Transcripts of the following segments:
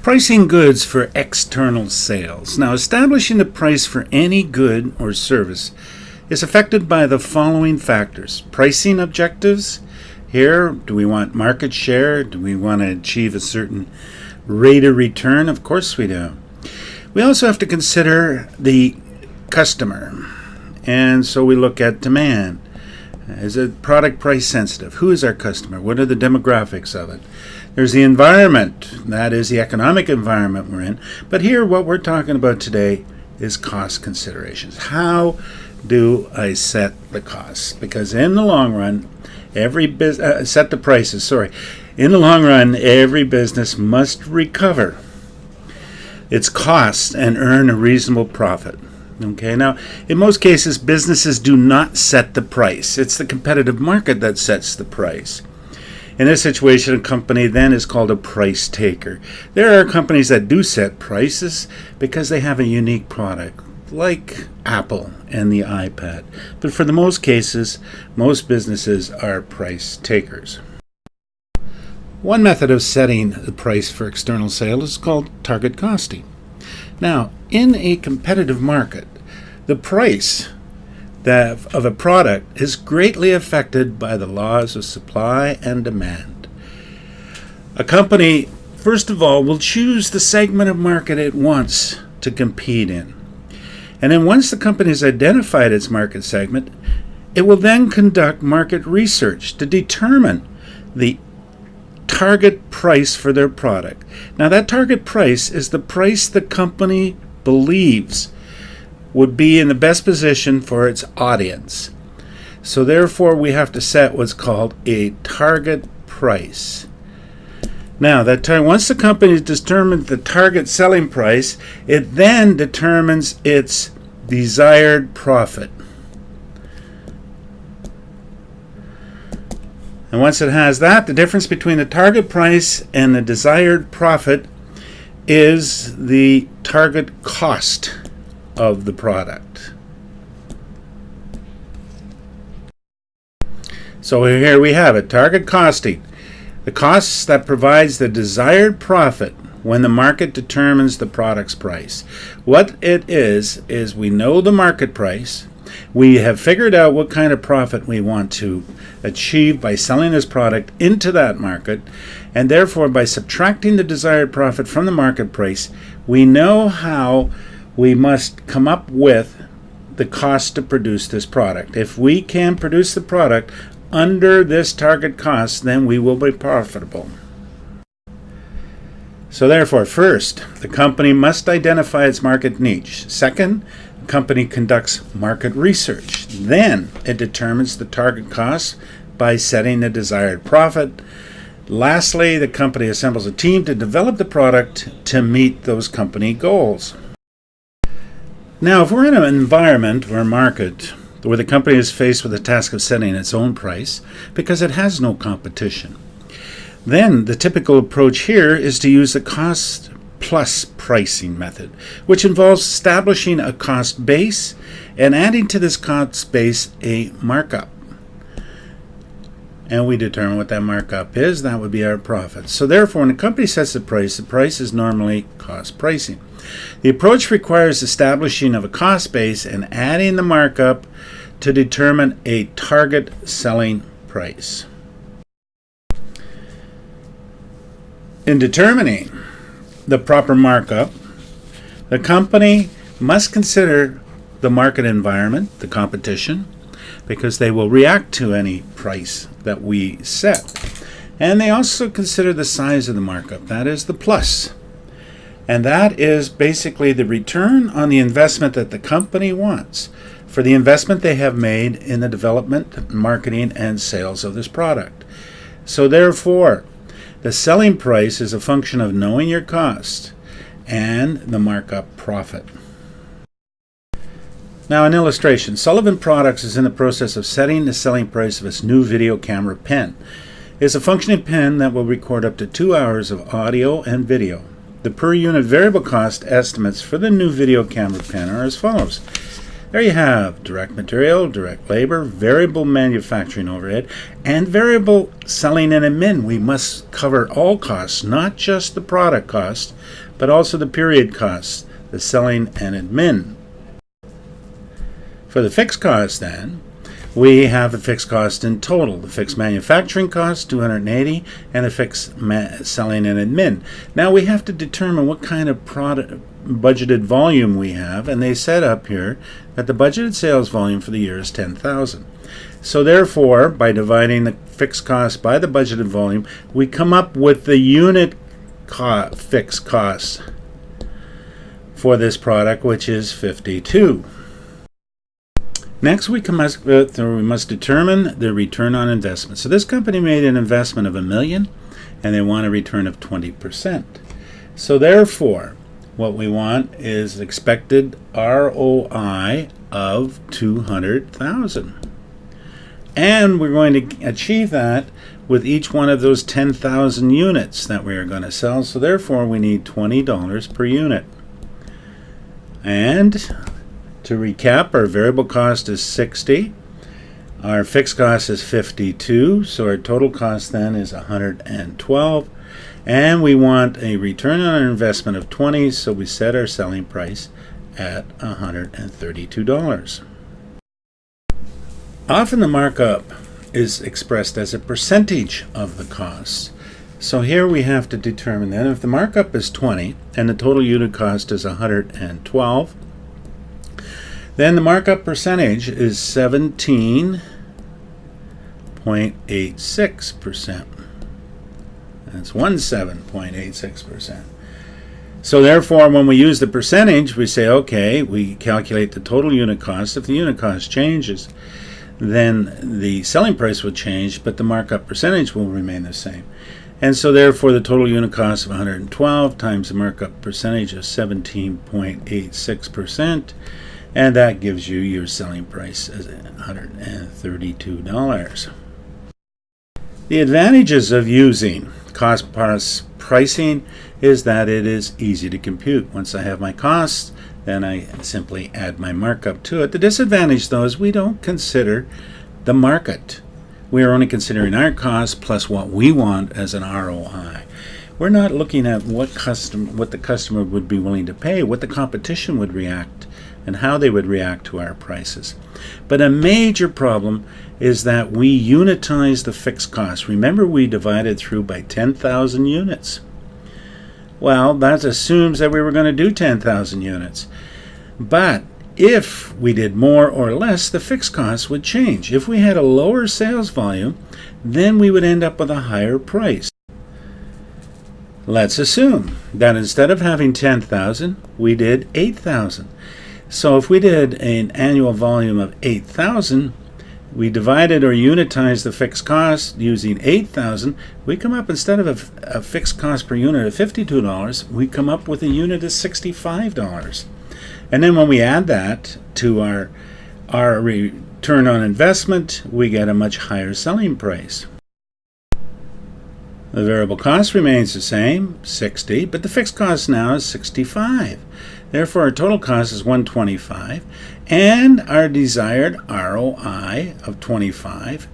Pricing goods for external sales. Now, establishing the price for any good or service is affected by the following factors. Pricing objectives. Here, do we want market share? Do we want to achieve a certain rate of return? Of course we do. We also have to consider the customer. And so we look at demand. Is it product price sensitive? Who is our customer? What are the demographics of it? There's the environment, that is the economic environment we're in. But here what we're talking about today is cost considerations. How do I set the costs? Because in the long run, set the prices, In the long run, every business must recover its costs and earn a reasonable profit. Okay, now in most cases, businesses do not set the price. It's the competitive market that sets the price. In this situation, a company then is called a price taker. There are companies that do set prices because they have a unique product, like Apple and the iPad. But for the most cases, most businesses are price takers. One method of setting the price for external sales is called target costing. Now, in a competitive market, the price of a product is greatly affected by the laws of supply and demand. A company, first of all, will choose the segment of market it wants to compete in. And then once the company has identified its market segment, it will then conduct market research to determine the target price for their product. Now, that target price is the price the company believes would be in the best position for its audience. So therefore, we have to set what's called a target price. Now, once the company has determined the target selling price, it then determines its desired profit. And once it has that, the difference between the target price and the desired profit is the target cost of the product. So here we have it, target costing. The costs that provides the desired profit when the market determines the product's price. What it is we know the market price. We have figured out what kind of profit we want to achieve by selling this product into that market, and therefore by subtracting the desired profit from the market price, we know how we must come up with the cost to produce this product. If we can produce the product under this target cost, then we will be profitable. So therefore, first, the company must identify its market niche. Second, the company conducts market research. Then it determines the target cost by setting the desired profit. Lastly, the company assembles a team to develop the product to meet those company goals. Now, if we're in an environment or a market where the company is faced with the task of setting its own price because it has no competition, then the typical approach here is to use the cost plus pricing method, which involves establishing a cost base and adding to this cost base a markup. And we determine what that markup is. That would be our profit. So therefore, when a company sets the price is normally cost pricing. The approach requires establishing of a cost base and adding the markup to determine a target selling price. In determining the proper markup, the company must consider the market environment, the competition, because they will react to any price that we set. And they also consider the size of the markup, that is the plus. And that is basically the return on the investment that the company wants for the investment they have made in the development, marketing, and sales of this product. So therefore, the selling price is a function of knowing your cost and the markup profit. Now, an illustration. Sullivan Products is in the process of setting the selling price of its new video camera pen. It's a functioning pen that will record up to 2 hours of audio and video. The per unit variable cost estimates for the new video camera pen are as follows. There you have direct material, direct labor, variable manufacturing overhead, and variable selling and admin. We must cover all costs, not just the product cost, but also the period costs, the selling and admin. For the fixed cost then, we have the fixed cost in total, the fixed manufacturing cost, $280, and the fixed selling and admin. Now we have to determine what kind of product budgeted volume we have, and they set up here that the budgeted sales volume for the year is 10,000. So therefore, by dividing the fixed cost by the budgeted volume, we come up with the unit fixed cost for this product, which is 52. Next, we must determine the return on investment. So this company made an investment of $1 million, and they want a return of 20%. So therefore, what we want is expected ROI of 200,000. And we're going to achieve that with each one of those 10,000 units that we are going to sell. So therefore, we need $20 per unit. And to recap, our variable cost is 60. Our fixed cost is 52. So our total cost then is 112. And we want a return on our investment of 20, so we set our selling price at $132. Often the markup is expressed as a percentage of the cost. So here we have to determine that if the markup is 20 and the total unit cost is 112, then the markup percentage is 17.86%. That's 17.86%. So therefore, when we use the percentage, we say, okay, we calculate the total unit cost. If the unit cost changes, then the selling price will change, but the markup percentage will remain the same. And so therefore, the total unit cost of 112 times the markup percentage of 17.86%, and that gives you your selling price as $132. The advantages of using cost plus pricing is that it is easy to compute. Once I have my costs, then I simply add my markup to it. The disadvantage, though, is we don't consider the market. We are only considering our costs plus what we want as an ROI. We're not looking at what the customer would be willing to pay, what the competition would react, and how they would react to our prices. But a major problem is that we unitize the fixed cost. Remember, we divided through by 10,000 units. Well, that assumes that we were going to do 10,000 units. But if we did more or less, the fixed cost would change. If we had a lower sales volume, then we would end up with a higher price. Let's assume that instead of having 10,000, we did 8,000. So if we did an annual volume of 8,000, we divided or unitized the fixed cost using 8,000, we come up, instead of a fixed cost per unit of $52, we come up with a unit of $65. And then when we add that to our return on investment, we get a much higher selling price. The variable cost remains the same, 60, but the fixed cost now is 65. Therefore, our total cost is 125, and our desired ROI of 25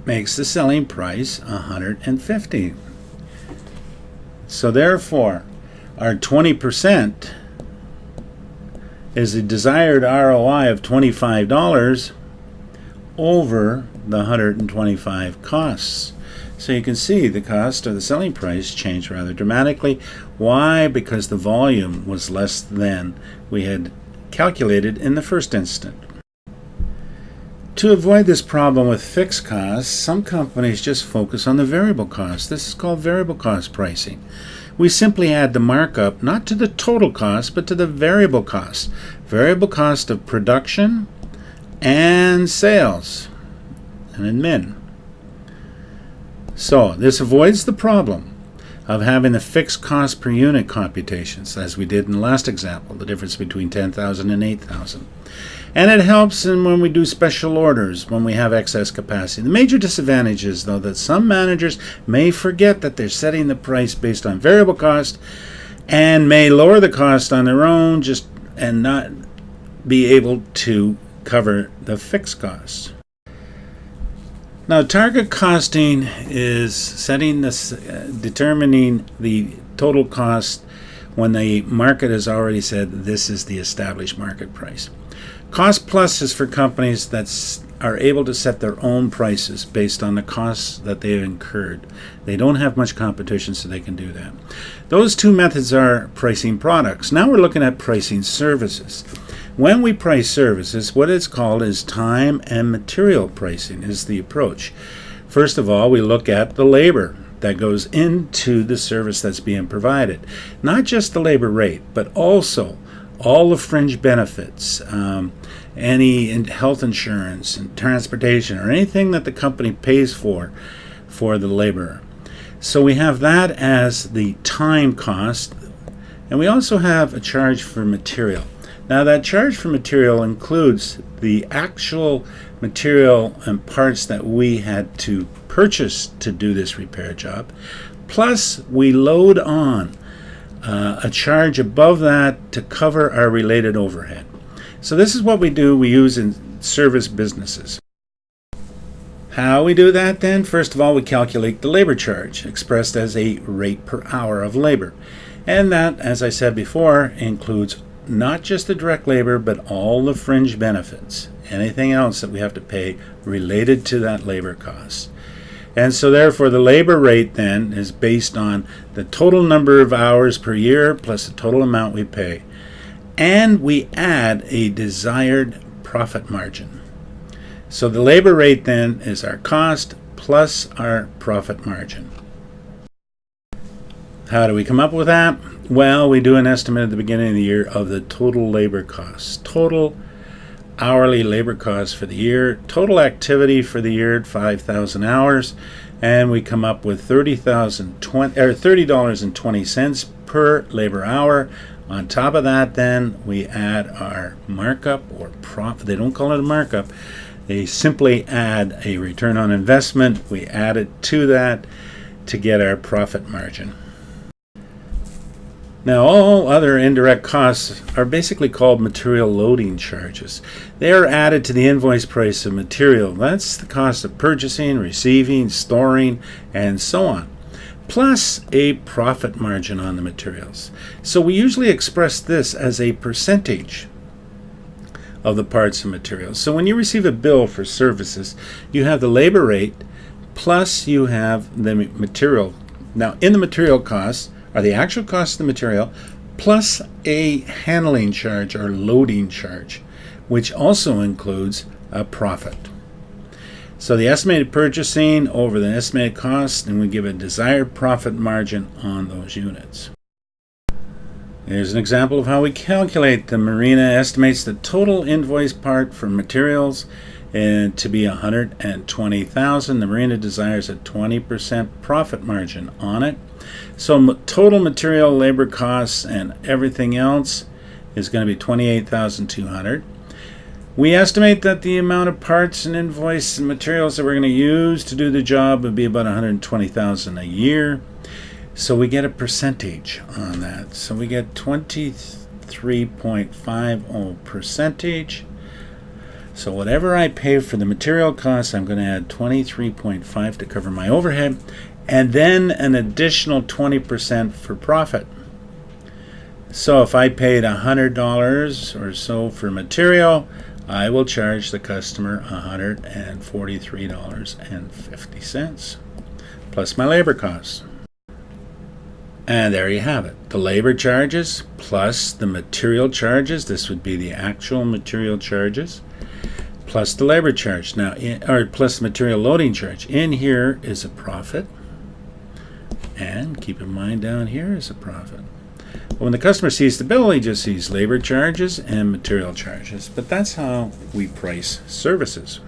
makes the selling price 150. So therefore, our 20% is the desired ROI of $25 over the 125 costs. So you can see the cost or the selling price changed rather dramatically. Why? Because the volume was less than we had calculated in the first instant. To avoid this problem with fixed costs, some companies just focus on the variable cost. This is called variable cost pricing. We simply add the markup not to the total cost, but to the variable cost. Variable cost of production and sales and admin. So this avoids the problem of having the fixed cost per unit computations, as we did in the last example, the difference between 10,000 and 8,000. And it helps when we do special orders, when we have excess capacity. The major disadvantage is, though, that some managers may forget that they're setting the price based on variable cost and may lower the cost on their own and not be able to cover the fixed costs. Now, target costing is determining the total cost when the market has already said this is the established market price. Cost plus is for companies that are able to set their own prices based on the costs that they've incurred. They don't have much competition, so they can do that. Those two methods are pricing products. Now we're looking at pricing services. When we price services, what it's called is time and material pricing is the approach. First of all, we look at the labor that goes into the service that's being provided. Not just the labor rate, but also all the fringe benefits, any health insurance and transportation, or anything that the company pays for the laborer. So we have that as the time cost, and we also have a charge for material. Now that charge for material includes the actual material and parts that we had to purchase to do this repair job, plus we load on a charge above that to cover our related overhead. So this is what we use in service businesses. How we do that then? First of all, we calculate the labor charge, expressed as a rate per hour of labor. And that, as I said before, includes not just the direct labor, but all the fringe benefits, anything else that we have to pay related to that labor cost. And so therefore the labor rate then is based on the total number of hours per year plus the total amount we pay. And we add a desired profit margin. So the labor rate then is our cost plus our profit margin. How do we come up with that? Well, we do an estimate at the beginning of the year of the total labor costs. Total hourly labor costs for the year, total activity for the year at 5,000 hours, and we come up with $30.20 per labor hour. On top of that, then we add our markup or profit. They don't call it a markup. They simply add a return on investment. We add it to that to get our profit margin. Now, all other indirect costs are basically called material loading charges. They are added to the invoice price of material. That's the cost of purchasing, receiving, storing, and so on, plus a profit margin on the materials. So we usually express this as a percentage of the parts and materials. So when you receive a bill for services, you have the labor rate plus you have the material. Now, in the material costs are the actual cost of the material plus a handling charge or loading charge, which also includes a profit. So the estimated purchasing over the estimated cost, and we give a desired profit margin on those units. Here's an example of how we calculate. The marina estimates the total invoice part for materials to be $120,000. The marina desires a 20% profit margin on it. So total material, labor costs, and everything else is going to be $28,200. We estimate that the amount of parts and invoice and materials that we're going to use to do the job would be about $120,000 a year. So we get a percentage on that. So we get 23.50 percentage. So whatever I pay for the material costs, I'm going to add 23.5 to cover my overhead, and then an additional 20% for profit. So if I paid $100 or so for material, I will charge the customer $143.50 plus my labor costs. And there you have it. The labor charges plus the material charges. This would be the actual material charges plus the labor charge. Now, plus the material loading charge. In here is a profit. And keep in mind down here is a profit. But when the customer sees the bill, he just sees labor charges and material charges. But that's how we price services.